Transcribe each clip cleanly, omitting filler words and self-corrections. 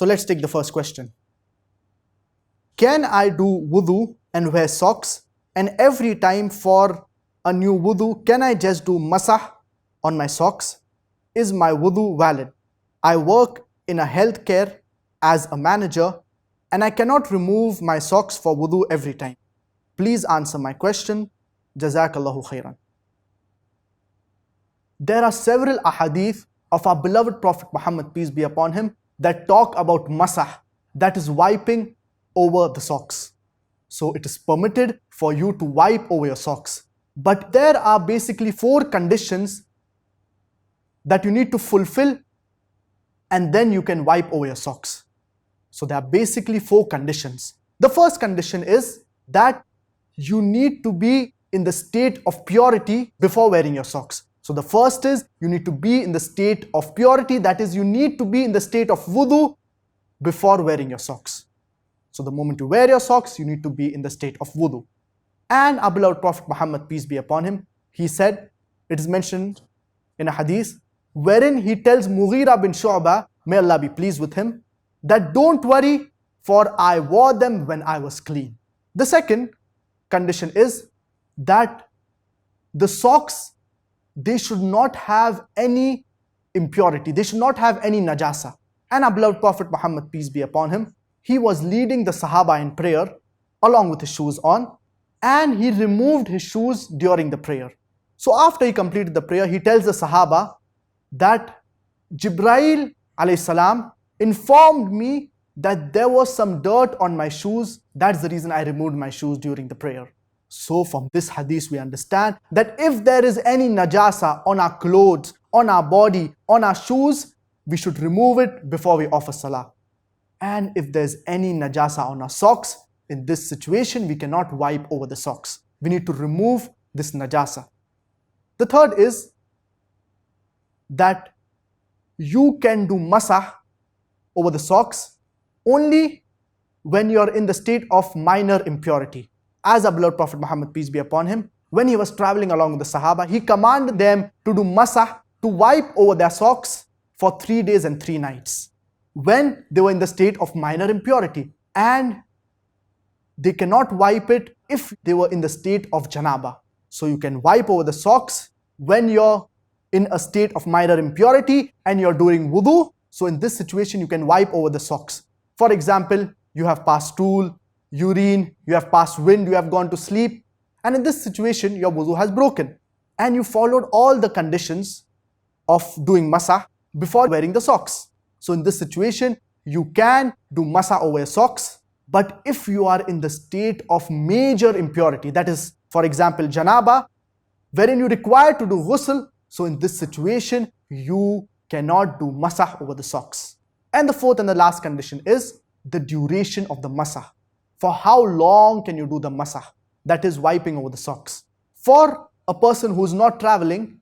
So let's take the first question. Can I do wudu and wear socks? And every time for a new wudu, can I just do masah on my socks? Is my wudu valid? I work in a healthcare as a manager and I cannot remove my socks for wudu every time. Please answer my question. Jazakallahu khairan. There are several ahadith of our beloved Prophet Muhammad, peace be upon him, that talk about masah, that is wiping over the socks. So it is permitted for you to wipe over your socks. But there are basically 4 conditions that you need to fulfill and then you can wipe over your socks. So there are basically 4 conditions. The first condition is that you need to be in the state of purity before wearing your socks. So the first is you need to be in the state of purity, that is you need to be in the state of wudu before wearing your socks. So the moment you wear your socks, you need to be in the state of wudu. And our beloved Prophet Muhammad, peace be upon him, he said, it is mentioned in a hadith, wherein he tells Mughira bin Shu'bah, may Allah be pleased with him, that don't worry, for I wore them when I was clean. The second condition is that the socks, they should not have any impurity, they should not have any najasa. And our beloved Prophet Muhammad, peace be upon him, he was leading the Sahaba in prayer along with his shoes on, and he removed his shoes during the prayer. So after he completed the prayer, he tells the Sahaba that Jibreel alayhi salam informed me that there was some dirt on my shoes. That's the reason I removed my shoes during the prayer. So from this hadith we understand that if there is any najasa on our clothes, on our body, on our shoes, we should remove it before we offer salah. And if there's any najasa on our socks, in this situation we cannot wipe over the socks. We need to remove this najasa. The third is that you can do masah over the socks only when you're in the state of minor impurity. As our beloved Prophet Muhammad, peace be upon him, when he was traveling along with the Sahaba, he commanded them to do masah, to wipe over their socks for 3 days and 3 nights when they were in the state of minor impurity, and they cannot wipe it if they were in the state of janaba. So you can wipe over the socks when you're in a state of minor impurity and you're doing wudu. So in this situation you can wipe over the socks. For example, you have passed stool, urine, you have passed wind, you have gone to sleep, and in this situation your wudu has broken and you followed all the conditions of doing masah before wearing the socks. So in this situation you can do masah over your socks. But if you are in the state of major impurity, that is, for example, janaba, wherein you require to do ghusl, so in this situation you cannot do masah over the socks. And the fourth and the last condition is the duration of the masah. For how long can you do the masah? That is wiping over the socks. For a person who is not traveling,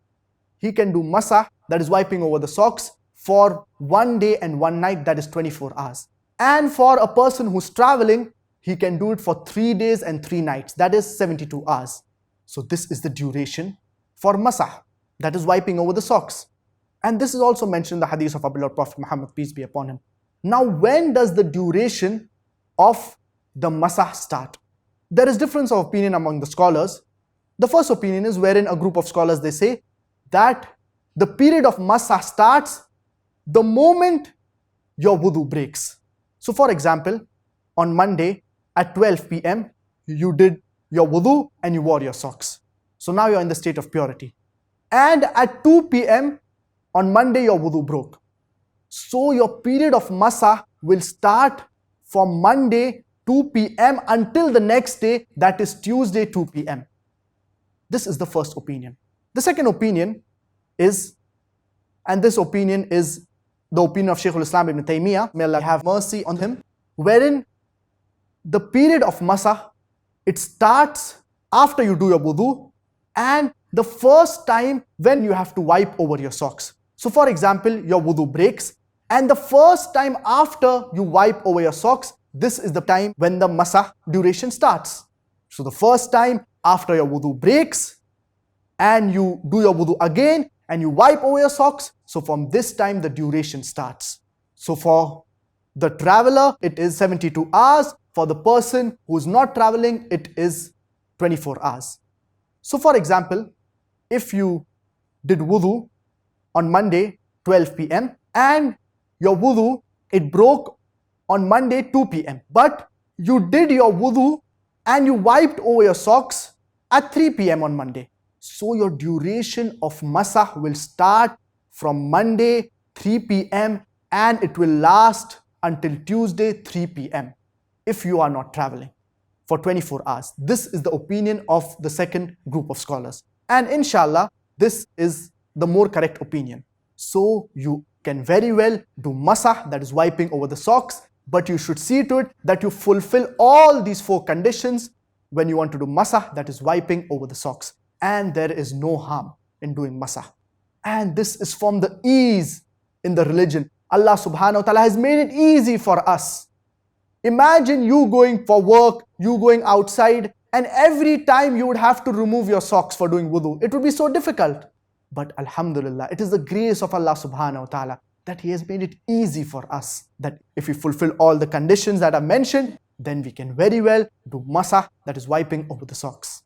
he can do masah, that is wiping over the socks, for 1 day and 1 night, that is 24 hours. And for a person who's traveling, he can do it for 3 days and 3 nights, that is 72 hours. So this is the duration for masah, that is wiping over the socks. And this is also mentioned in the hadith of our beloved Prophet Muhammad, peace be upon him. Now, when does the duration of the masah start? There is difference of opinion among the scholars. The first opinion is wherein a group of scholars, they say that the period of masah starts the moment your wudu breaks. So for example, on Monday at 12 p.m. you did your wudu and you wore your socks. So now you're in the state of purity. And at 2 p.m. on Monday your wudu broke. So your period of masah will start from Monday 2 p.m. until the next day, that is Tuesday 2 p.m. This is the first opinion. The second opinion is, and this opinion is the opinion of Shaykh al-Islam ibn Taymiyyah, may Allah have mercy on him, wherein the period of masah, it starts after you do your wudu and the first time when you have to wipe over your socks. So for example, your wudu breaks and the first time after you wipe over your socks, this is the time when the masah duration starts. So the first time after your wudu breaks and you do your wudu again and you wipe over your socks, so from this time the duration starts. So for the traveler, it is 72 hours. For the person who's not traveling, it is 24 hours. So for example, if you did wudu on Monday 12 p.m. and your wudu, it broke on Monday 2 p.m. but you did your wudu and you wiped over your socks at 3 p.m. on Monday. So your duration of masah will start from Monday 3 p.m. and it will last until Tuesday 3 p.m. if you are not traveling for 24 hours. This is the opinion of the second group of scholars. And inshallah, this is the more correct opinion. So you can very well do masah, that is wiping over the socks, but you should see to it that you fulfill all these 4 conditions when you want to do masah, that is wiping over the socks. And there is no harm in doing masah. And this is from the ease in the religion. Allah subhanahu wa ta'ala has made it easy for us. Imagine you going for work, you going outside, and every time you would have to remove your socks for doing wudu. It would be so difficult. But alhamdulillah, it is the grace of Allah subhanahu wa ta'ala that He has made it easy for us. That if we fulfill all the conditions that are mentioned, then we can very well do masah, that is wiping over the socks.